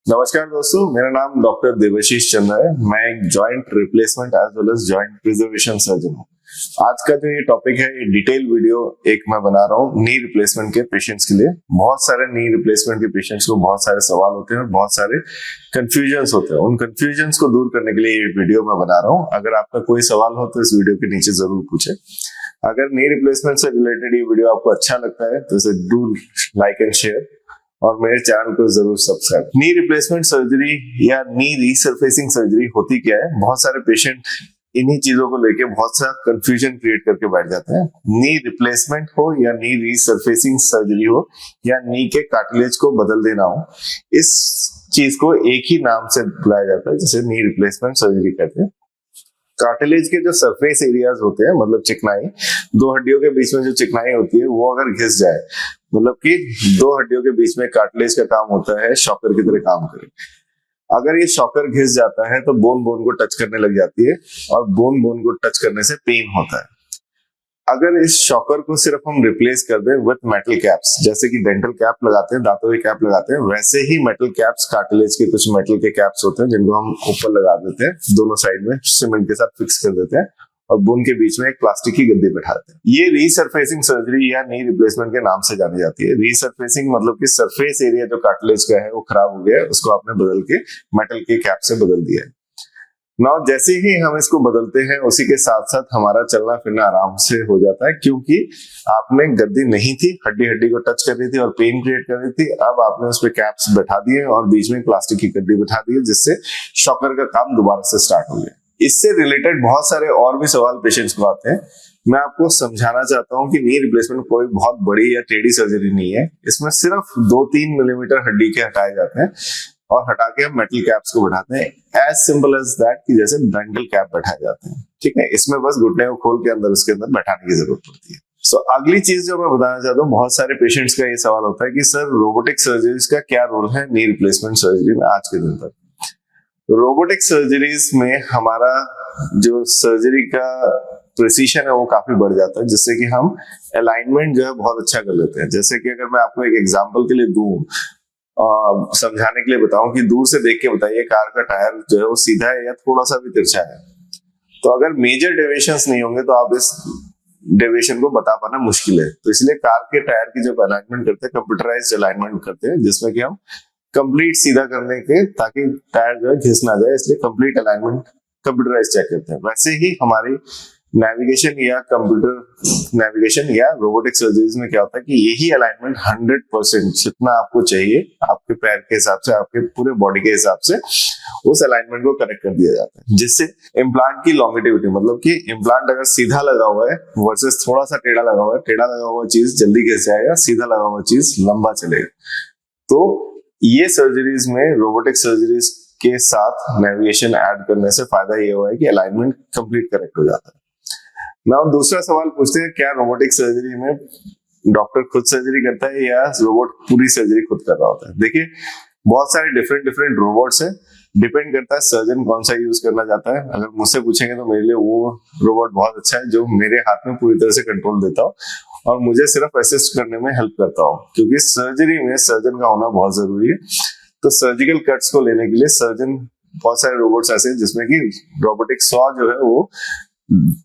नमस्कार दोस्तों, मेरा नाम डॉक्टर देवाशीष चंद्र है। मैं एक joint replacement as well as joint preservation surgeon हूँ। आज का जो ये टॉपिक है, ये डिटेल वीडियो एक मैं बना रहा हूँ नी रिप्लेसमेंट के पेशेंट्स के लिए। बहुत सारे नी रिप्लेसमेंट के पेशेंट्स को बहुत सारे सवाल होते हैं और बहुत सारे कंफ्यूजन्स होते हैं। उन कंफ्यूजन्स को दूर करने के लिए ये वीडियो मैं बना रहा हूँ। अगर आपका कोई सवाल हो तो इस वीडियो के नीचे जरूर पूछे। अगर नी रिप्लेसमेंट से रिलेटेड ये वीडियो आपको अच्छा लगता है तो इसे डू लाइक एंड शेयर और मेरे चैनल को जरूर सब्सक्राइब। नी रिप्लेसमेंट सर्जरी या नी रीसरफेसिंग सर्जरी होती क्या है? बहुत सारे पेशेंट इन्हीं चीजों को लेके बहुत सा कंफ्यूजन क्रिएट करके बैठ जाते हैं। नी रिप्लेसमेंट हो या नी रीसरफेसिंग सर्जरी हो या नी के कार्टिलेज को बदल देना हो, इस चीज को एक ही नाम से बुलाया जाता है, जिसे नी रिप्लेसमेंट सर्जरी कहते हैं। कार्टिलेज के जो सरफेस एरियाज होते हैं, मतलब चिकनाई, दो हड्डियों के बीच में जो चिकनाई होती है वो अगर घिस जाए, मतलब कि दो हड्डियों के बीच में कार्टिलेज का काम होता है शॉकर की तरह काम करे। अगर ये शॉकर घिस जाता है तो बोन बोन को टच करने लग जाती है और बोन बोन को टच करने से पेन होता है। अगर इस शॉकर को सिर्फ हम रिप्लेस कर दें विथ मेटल कैप्स, जैसे कि डेंटल कैप लगाते हैं, दांतों के कैप लगाते हैं, वैसे ही मेटल कैप्स, कार्टिलेज के कुछ मेटल के कैप्स होते हैं जिनको हम ऊपर लगा देते हैं, दोनों साइड में सीमेंट के साथ फिक्स कर देते हैं और बोन के बीच में एक प्लास्टिक की गद्दी बैठाते हैं। ये रीसरफेसिंग सर्जरी या नी रिप्लेसमेंट के नाम से जानी जाती है। रीसरफेसिंग मतलब कि सरफेस एरिया जो कार्टिलेज का है वो खराब हो गया है, उसको आपने बदल के मेटल के कैप से बदल दिया है। नाउ जैसे ही हम इसको बदलते हैं, उसी के साथ साथ हमारा चलना फिरना आराम से हो जाता है, क्योंकि आपने गद्दी नहीं थी, हड्डी हड्डी को टच कर रही थी और पेन क्रिएट कर रही थी। अब आपने उस पर कैप्स बैठा दिए और बीच में प्लास्टिक की गद्दी बैठा दी, जिससे शॉकर का काम दोबारा से स्टार्ट हो गया। इससे रिलेटेड बहुत सारे और भी सवाल पेशेंट्स को आते हैं। मैं आपको समझाना चाहता हूँ कि नी रिप्लेसमेंट कोई बहुत बड़ी या टेढ़ी सर्जरी नहीं है। इसमें सिर्फ 2-3 मिलीमीटर हड्डी के हटाए जाते हैं और हटा के हम मेटल कैप्स को बैठाते हैं। एज सिंपल एज दैट, कि जैसे डेंटल कैप बैठाए जाते हैं। ठीक है, इसमें बस घुटने को खोल के अंदर उसके अंदर बैठाने की जरूरत पड़ती है। अगली चीज जो मैं बताना चाहता हूँ, बहुत सारे पेशेंट्स का ये सवाल होता है कि सर रोबोटिक सर्जरीज का क्या रोल है नी रिप्लेसमेंट सर्जरी में आज के दिन तक। रोबोटिक सर्जरीज में हमारा जो सर्जरी का प्रिसीशन है वो काफी बढ़ जाता है, जिससे कि हम अलाइनमेंट जो है बहुत अच्छा कर लेते हैं। जैसे कि अगर मैं आपको एक एग्जांपल के लिए दूं, समझाने के लिए बताऊं कि दूर से देख के बताइए कार का टायर जो है वो सीधा है या थोड़ा सा भी तिरछा है। तो अगर मेजर डेविएशंस नहीं होंगे तो आप इस डेविएशन को बता पाना मुश्किल है। तो इसलिए कार के टायर की जब अलाइनमेंट करते हैं, कंप्यूटराइज्ड अलाइनमेंट करते हैं, जिसमें कि हम कंप्लीट सीधा करने के, ताकि टायर जो है घिस ना जाए, इसलिए कंप्लीट अलाइनमेंट कंप्यूटराइज चेक करते हैं। वैसे ही हमारी नेविगेशन या कंप्यूटर नेविगेशन या रोबोटिक सर्जरीज में क्या होता है कि यही अलाइनमेंट 100% जितना आपको चाहिए, आपके पैर के हिसाब से, आपके पूरे बॉडी के हिसाब से, उस अलाइनमेंट को करेक्ट कर दिया जाता है, जिससे इम्प्लांट की लॉन्गिटिविटी, मतलब कि इम्प्लांट अगर सीधा लगा हुआ है वर्सेस थोड़ा सा टेढ़ा लगा हुआ है, टेढ़ा लगा हुआ चीज जल्दी घिस जाएगा, सीधा लगा हुआ चीज लंबा चलेगा। तो ये सर्जरीज में, रोबोटिक सर्जरीज के साथ नेविगेशन ऐड करने से फायदा ये हुआ है कि अलाइनमेंट कंप्लीट करेक्ट हो जाता है। नाउ दूसरा सवाल पूछते हैं, क्या रोबोटिक सर्जरी में डॉक्टर खुद सर्जरी करता है या रोबोट पूरी सर्जरी खुद कर रहा होता है? देखिए, बहुत सारे डिफरेंट रोबोट्स हैं, डिपेंड करता है सर्जन कौन सा यूज करना चाहता है। अगर मुझसे पूछेंगे तो मेरे लिए वो रोबोट बहुत अच्छा है जो मेरे हाथ में पूरी तरह से कंट्रोल देता हो और मुझे सिर्फ असिस्ट करने में हेल्प करता हो, क्योंकि सर्जरी में सर्जन का होना बहुत जरूरी है। तो सर्जिकल कट्स को लेने के लिए सर्जन, बहुत सारे रोबोट्स ऐसे हैं जिसमें कि रोबोटिक सॉ जो है वो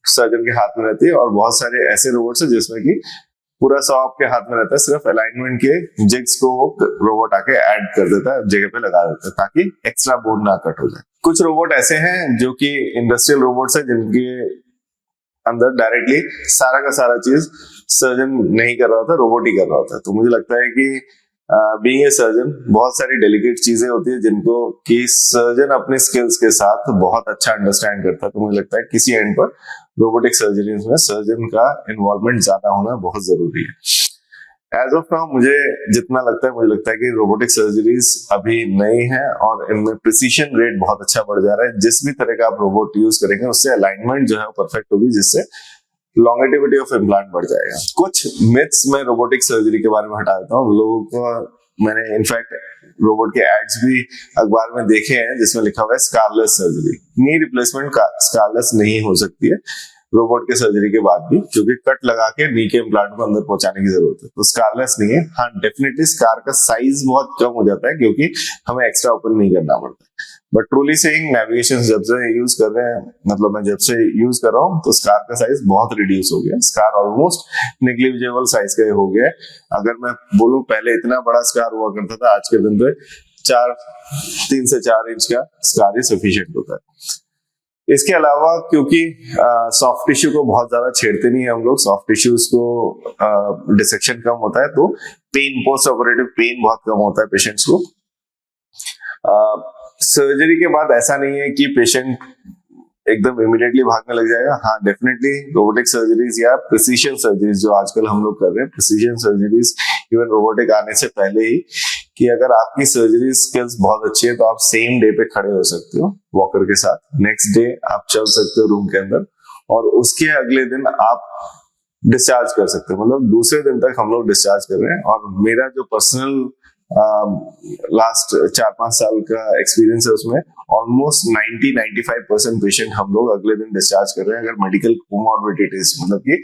सर्जन के हाथ में रहती है, और बहुत सारे ऐसे रोबोट्स हैं जिसमें कि पूरा सॉ आपके हाथ में रहता है, सिर्फ अलाइनमेंट के जिग्स को वो रोबोट आके ऐड कर देता है, जगह पे लगा देता है, ताकि एक्स्ट्रा बोन ना कट हो जाए। कुछ रोबोट ऐसे हैं जो कि इंडस्ट्रियल रोबोट्स हैं, जिनके अंदर डायरेक्टली सारा का सारा चीज सर्जन नहीं कर रहा होता, रोबोट ही कर रहा होता है। तो मुझे लगता है कि बीइंग ए सर्जन, बहुत सारी डेलिकेट चीजें होती है जिनको कि सर्जन अपने स्किल्स के साथ बहुत अच्छा अंडरस्टैंड करता है। तो मुझे लगता है किसी एंड पर रोबोटिक सर्जरीज में सर्जन का इन्वॉल्वमेंट ज्यादा होना बहुत जरूरी है। एज ऑफ नाउ मुझे जितना लगता है, मुझे लगता है कि रोबोटिक सर्जरीज अभी नई है और इनमें प्रिसीशन रेट बहुत अच्छा बढ़ जा रहा है। जिस भी तरह का आप रोबोट यूज करेंगे उससे अलाइनमेंट जो है वो परफेक्ट होगी, जिससे लॉन्गेटिविटी ऑफ इम्प्लांट बढ़ जाएगा। कुछ मिथ्स मैं रोबोटिक सर्जरी के बारे में हटा देता हूँ। लोगों को मैंने इनफैक्ट रोबोट के एड्स भी अखबार में देखे हैं जिसमें लिखा हुआ है स्कारलेस सर्जरी। नी रिप्लेसमेंट का स्कारलेस नहीं हो सकती है। रोबोट के सर्जरी के बाद भी, क्योंकि कट लगा के नी के इम्प्लांट को अंदर पहुंचाने की जरूरत है। तो स्कारलेस नहीं है। हाँ, डेफिनेटली स्कार का साइज बहुत कम हो जाता है क्योंकि हमें एक्स्ट्रा ओपन नहीं करना पड़ता है। बट ट्रूली सेइंग, नेविगेशन जब से यूज कर रहे हैं, मतलब मैं जब से यूज कर रहा हूँ, तो स्कार का साइज बहुत रिड्यूस हो गया। स्कार ऑलमोस्ट नेग्लिजिबल साइज का हो गया। अगर मैं बोलूं पहले इतना बड़ा स्कार हुआ करता था, आज के दिन पे 3 से 4 इंच का स्कार ही सफिशिएंट होता है। इसके अलावा क्योंकि सॉफ्ट टिश्यू को बहुत ज्यादा छेड़ते नहीं है हम लोग, सॉफ्ट टिश्यूज को डिसेक्शन कम होता है, तो पेन, पोस्ट ऑपरेटिव पेन बहुत कम होता है पेशेंट्स को। सर्जरी के बाद ऐसा नहीं है कि पेशेंट एकदम इमीडिएटली भागने लग जाएगा। हाँ, डेफिनेटली रोबोटिक सर्जरीज या प्रिसीजन सर्जरीज जो आजकल हम लोग कर रहे हैं, प्रिसीजन सर्जरीज इवन रोबोटिक आने से पहले ही, कि अगर आपकी सर्जरी स्किल्स बहुत अच्छी है तो आप सेम डे पे खड़े हो सकते हो वॉकर के साथ, नेक्स्ट डे आप चल सकते हो रूम के अंदर, और उसके अगले दिन आप डिस्चार्ज कर सकते हो। मतलब दूसरे दिन तक हम लोग डिस्चार्ज कर रहे हैं। और मेरा जो पर्सनल लास्ट 4-5 साल का एक्सपीरियंस है, उसमें ऑलमोस्ट 90-95% पेशेंट हम लोग अगले दिन डिस्चार्ज कर रहे हैं। अगर मेडिकल कोमॉर्बिडिटीज, मतलब कि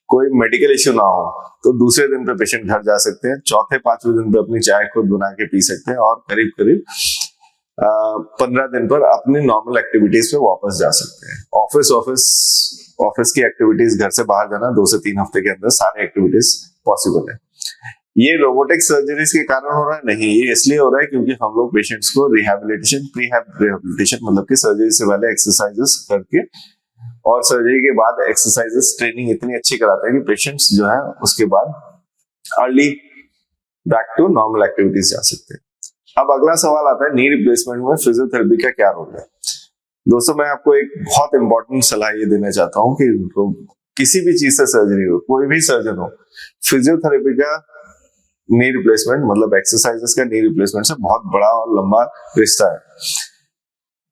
कोई मेडिकल इश्यू ना हो, तो दूसरे दिन पे पेशेंट घर जा सकते हैं, चौथे 5वें दिन पे अपनी चाय खुद बना के पी सकते हैं, और करीब करीब 15 दिन पर अपनी नॉर्मल एक्टिविटीज पे वापस जा सकते हैं। ऑफिस की एक्टिविटीज, घर से बाहर जाना, 2 से 3 हफ्ते के अंदर सारे एक्टिविटीज पॉसिबल है। ये रोबोटिक सर्जरीज के कारण हो रहा है? नहीं, ये इसलिए हो रहा है क्योंकि हम लोग पेशेंट्स को रिहैबिलिटेशन मतलब कि सर्जरी से पहले एक्सरसाइजेस करके और सर्जरी के बाद एक्सरसाइजेस ट्रेनिंग इतनी अच्छी कराते हैं कि पेशेंट्स जो है उसके बाद early back to normal activities जा सकते हैं। अब अगला सवाल आता है, नी रिप्लेसमेंट में फिजियोथेरेपी का क्या रोल है? दोस्तों, मैं आपको एक बहुत इंपॉर्टेंट सलाह ये देना चाहता हूँ कि किसी भी चीज से सर्जरी हो, कोई भी सर्जन हो, फिजियोथेरेपी का नी रिप्लेसमेंट मतलब एक्सरसाइजेस का नी रिप्लेसमेंट से बहुत बड़ा और लंबा रिश्ता है।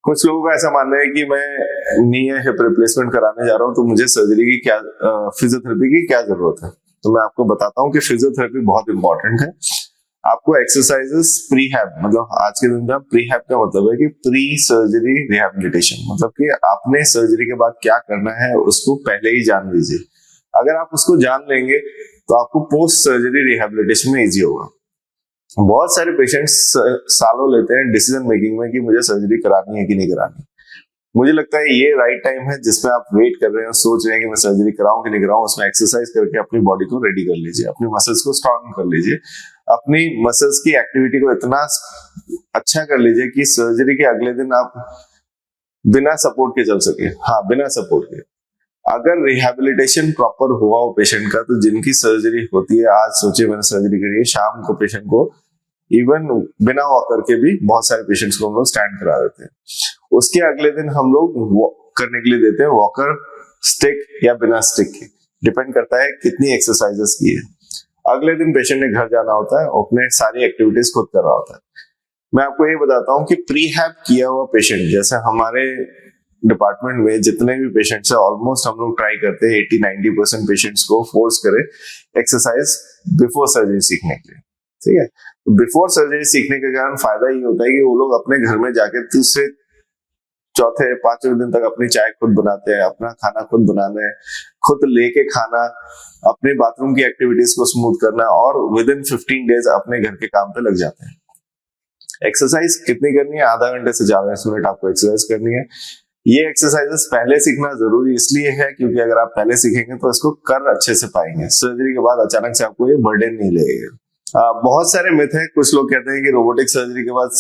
कुछ लोगों का ऐसा मानना है कि मैं नी या हिप रिप्लेसमेंट कराने जा रहा हूं, तो मुझे सर्जरी की क्या, फिजियोथेरेपी की क्या जरूरत है? तो मैं आपको बताता हूं कि फिजियोथेरेपी बहुत इंपॉर्टेंट है। आपको एक्सरसाइजेस प्रीहैब, मतलब आज के दिन में प्रीहैब का मतलब है कि प्री सर्जरी रिहैबिलिटेशन, मतलब कि आपने सर्जरी के बाद क्या करना है उसको पहले ही जान लीजिए। अगर आप उसको जान लेंगे तो आपको पोस्ट सर्जरी रिहैबिलिटेशन में इजी होगा। बहुत सारे पेशेंट्स सालों लेते हैं डिसीजन मेकिंग में कि मुझे सर्जरी करानी है कि नहीं करानी। मुझे लगता है ये राइट टाइम है जिसमें आप वेट कर रहे हैं, सोच रहे हैं कि मैं सर्जरी कराऊं कि नहीं कराऊं। उसमें एक्सरसाइज करके अपनी बॉडी को रेडी कर लीजिए, अपनी मसल्स को स्ट्रांग कर लीजिए, अपनी मसल्स की एक्टिविटी को इतना अच्छा कर लीजिए कि सर्जरी के अगले दिन आप बिना सपोर्ट के चल सके। हाँ, बिना सपोर्ट के। अगर रिहैबिलिटेशन प्रॉपर हुआ हो पेशेंट का, तो जिनकी सर्जरी होती है, आज सोचिए मैंने सर्जरी करी है, शाम को पेशेंट को इवन बिना वॉकर के भी बहुत सारे पेशेंट्स को हम लोग स्टैंड करा देते हैं। उसके अगले दिन हम लोग करने के लिए देते हैं वॉकर, स्टिक या बिना स्टिक के, डिपेंड करता है कितनी एक्सरसाइजेस की है। अगले दिन पेशेंट ने घर जाना होता है, अपने सारी एक्टिविटीज खुद कर रहा होता है। मैं आपको ये बताता हूँ कि प्रीहैब किया हुआ पेशेंट, जैसे हमारे डिपार्टमेंट में जितने भी पेशेंट्स हैं, ऑलमोस्ट हम लोग ट्राई करते हैं 80-90% पेशेंट्स को फोर्स करें एक्सरसाइज बिफोर सर्जरी सीखने के लिए। ठीक है, तो बिफोर सर्जरी सीखने के कारण फायदा ये होता है कि वो लोग अपने घर में जाके तीसरे, चौथे, 5वें दिन तक अपनी चाय खुद बनाते हैं, अपना खाना खुद बनाना है, खुद लेके खाना, अपने बाथरूम की एक्टिविटीज को स्मूथ करना, और विद इन 15 डेज अपने घर के काम पे लग जाते हैं। एक्सरसाइज कितनी करनी है? आधा घंटे से ज्यादा 20 मिनट आपको एक्सरसाइज करनी है। ये एक्सरसाइजेस पहले सीखना जरूरी इसलिए है क्योंकि अगर आप पहले सीखेंगे तो इसको कर अच्छे से पाएंगे। सर्जरी के बाद अचानक से आपको ये बर्डन नहीं लगेगा। बहुत सारे मिथ है। कुछ लोग कहते हैं कि रोबोटिक सर्जरी के बाद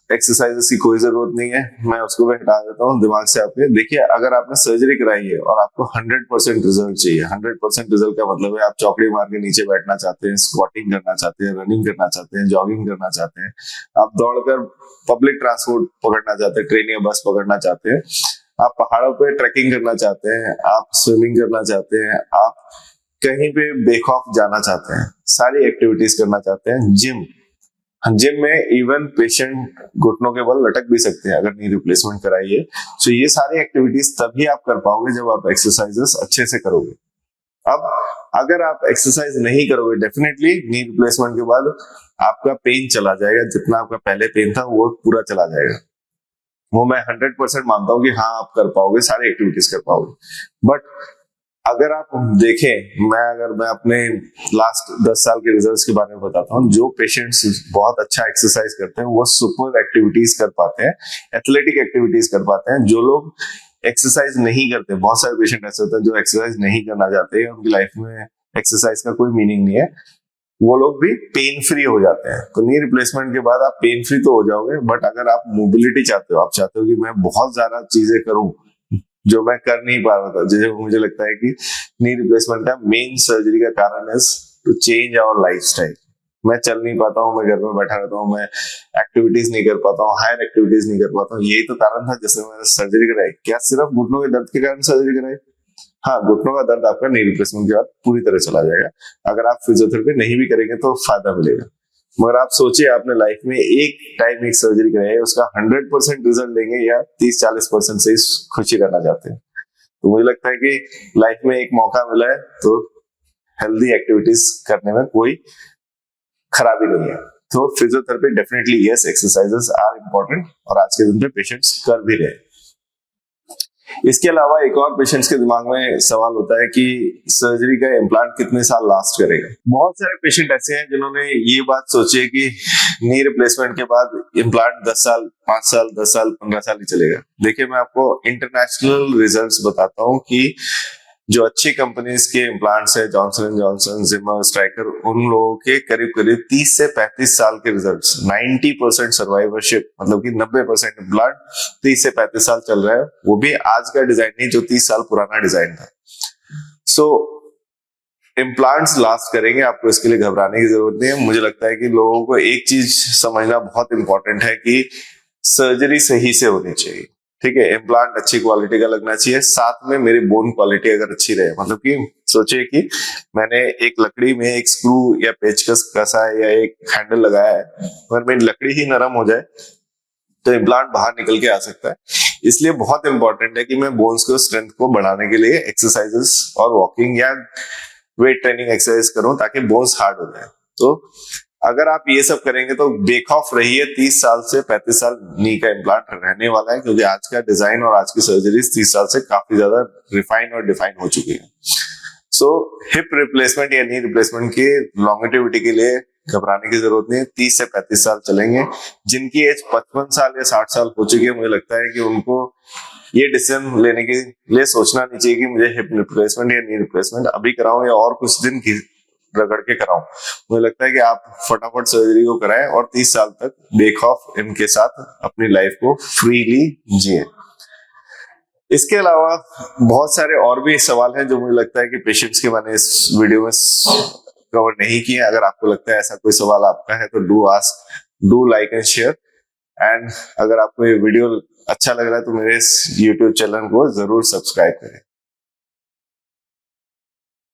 एक्सरसाइजेस की कोई जरूरत नहीं है। मैं उसको भी हटा देता हूँ दिमाग से आपके। देखिए, अगर आपने सर्जरी कराई है और आपको 100% रिजल्ट चाहिए, 100% रिजल्ट का मतलब है आप चौकड़ी मार के नीचे बैठना चाहते हैं, स्क्वाटिंग करना चाहते हैं, रनिंग करना चाहते हैं, जॉगिंग करना चाहते हैं, आप दौड़कर पब्लिक ट्रांसपोर्ट पकड़ना चाहते हैं, ट्रेन या बस पकड़ना चाहते हैं, आप पहाड़ों पे ट्रैकिंग करना चाहते हैं, आप स्विमिंग करना चाहते हैं, आप कहीं पे बेखौफ जाना चाहते हैं, सारी एक्टिविटीज करना चाहते हैं, जिम में इवन पेशेंट घुटनों के बल लटक भी सकते हैं अगर नी रिप्लेसमेंट कराइए। तो ये सारी एक्टिविटीज तभी आप कर पाओगे जब आप एक्सरसाइजेस अच्छे से करोगे। अब अगर आप एक्सरसाइज नहीं करोगे, डेफिनेटली नी रिप्लेसमेंट के बाद आपका पेन चला जाएगा, जितना आपका पहले पेन था वो पूरा चला जाएगा। वो मैं 100% मानता हूँ कि हाँ आप कर पाओगे, सारी एक्टिविटीज कर पाओगे। बट अगर आप देखें, अगर मैं अपने लास्ट 10 साल के रिजल्ट्स के बारे में बताता हूँ, जो पेशेंट्स बहुत अच्छा एक्सरसाइज करते हैं वो सुपर एक्टिविटीज कर पाते हैं, एथलेटिक एक्टिविटीज कर पाते हैं। जो लोग एक्सरसाइज नहीं करते, बहुत सारे पेशेंट ऐसे होते हैं जो एक्सरसाइज नहीं करना चाहते, उनकी लाइफ में एक्सरसाइज का कोई मीनिंग नहीं है, वो लोग भी पेन फ्री हो जाते हैं। तो नी रिप्लेसमेंट के बाद आप पेन फ्री तो हो जाओगे, बट अगर आप मोबिलिटी चाहते हो, आप चाहते हो कि मैं बहुत ज्यादा चीजें करूं जो मैं कर नहीं पा रहा था, जैसे मुझे लगता है कि नी रिप्लेसमेंट का मेन सर्जरी का कारण है टू चेंज आवर लाइफस्टाइल। मैं चल नहीं पाता हूँ, मैं घर में बैठा रहता हूँ, मैं एक्टिविटीज नहीं कर पाता हूँ, हायर एक्टिविटीज नहीं कर पाता हूँ, यही तो कारण था जिससे मैंने सर्जरी कराई। क्या सिर्फ घुटनों के दर्द के कारण सर्जरी कराई? हाँ, घुटनों का दर्द आपका नी रिप्लेसमेंट के बाद पूरी तरह चला जाएगा। अगर आप फिजियोथेरेपी नहीं भी करेंगे तो फायदा मिलेगा। मगर आप सोचिए, आपने लाइफ में एक टाइम एक सर्जरी कराई है, उसका 100% रिजल्ट लेंगे या 30-40% से ही खुशी रहना चाहते हैं? तो मुझे लगता है कि लाइफ में एक मौका मिला है तो हेल्दी एक्टिविटीज करने में कोई खराबी नहीं है। तो physiotherapy definitely yes, exercises are important और आज के दिन पे पेशेंट्स कर भी रहे। इसके अलावा एक और पेशेंट्स के दिमाग में सवाल होता है कि सर्जरी का इम्प्लांट कितने साल लास्ट करेगा। बहुत सारे पेशेंट ऐसे हैं जिन्होंने ये बात सोची है कि नी रिप्लेसमेंट के बाद इम्प्लांट 10 साल, 5 साल, 10 साल, 15 साल ही चलेगा। देखिए, मैं आपको इंटरनेशनल रिजल्ट्स बताता हूँ कि जो अच्छी कंपनीज के इम्प्लांट्स है, Johnson and Johnson, Zimmer, Stryker, उन लोगों के करीब करीब 30 से 35 साल के रिजल्ट्स, 90% सर्वाइवरशिप, मतलब कि 90% इम्प्लांट 30 से 35 साल चल रहा है। वो भी आज का डिजाइन नहीं, जो 30 साल पुराना डिजाइन था। सो इम्प्लांट्स लास्ट करेंगे, आपको इसके लिए घबराने की जरूरत नहीं है। मुझे लगता है कि लोगों को एक चीज समझना बहुत इंपॉर्टेंट है कि सर्जरी सही से होनी चाहिए। ठीक है, इम्प्लांट अच्छी क्वालिटी का लगना चाहिए, साथ में मेरी बोन क्वालिटी अगर अच्छी रहे। मतलब कि सोचिए कि मैंने एक लकड़ी में एक स्क्रू या पेचकस कसा है या एक हैंडल लगाया है, अगर मेरी लकड़ी ही नरम हो जाए तो इम्प्लांट बाहर निकल के आ सकता है। इसलिए बहुत इंपॉर्टेंट है कि मैं बोन्स को स्ट्रेंथ को बढ़ाने के लिए एक्सरसाइजेस और वॉकिंग या वेट ट्रेनिंग एक्सरसाइज करूं ताकि बोन्स हार्ड हो जाए। तो अगर आप ये सब करेंगे तो बेखौफ रहिए, 30 साल से 35 साल नी का इम्प्लांट रहने वाला है, क्योंकि आज का डिजाइन और आज की सर्जरी 30 साल से काफी ज्यादा रिफाइन और डिफाइन हो चुकी है। सो हिप रिप्लेसमेंट या नी रिप्लेसमेंट की लॉन्गेटिविटी के लिए घबराने की जरूरत नहीं है। 30 से 35 साल चलेंगे। जिनकी एज 55 साल या 60 साल हो चुकी है, मुझे लगता है कि उनको ये डिसीजन लेने के लिए सोचना नहीं चाहिए कि मुझे हिप रिप्लेसमेंट या नी रिप्लेसमेंट अभी कराऊं या और कुछ दिन रगड़ के कराऊं। मुझे लगता है कि आप फटाफट सर्जरी को कराएं और 30 साल तक बेखौफ इनके साथ अपनी लाइफ को फ्रीली जिए। इसके अलावा बहुत सारे और भी सवाल हैं जो मुझे लगता है कि पेशेंट्स के मैंने इस वीडियो में कवर नहीं किए। अगर आपको लगता है ऐसा कोई सवाल आपका है तो do ask, do like and share. And अगर आपको ये वीडियो अच्छा लग रहा है तो मेरे इस YouTube चैनल को जरूर सब्सक्राइब करें।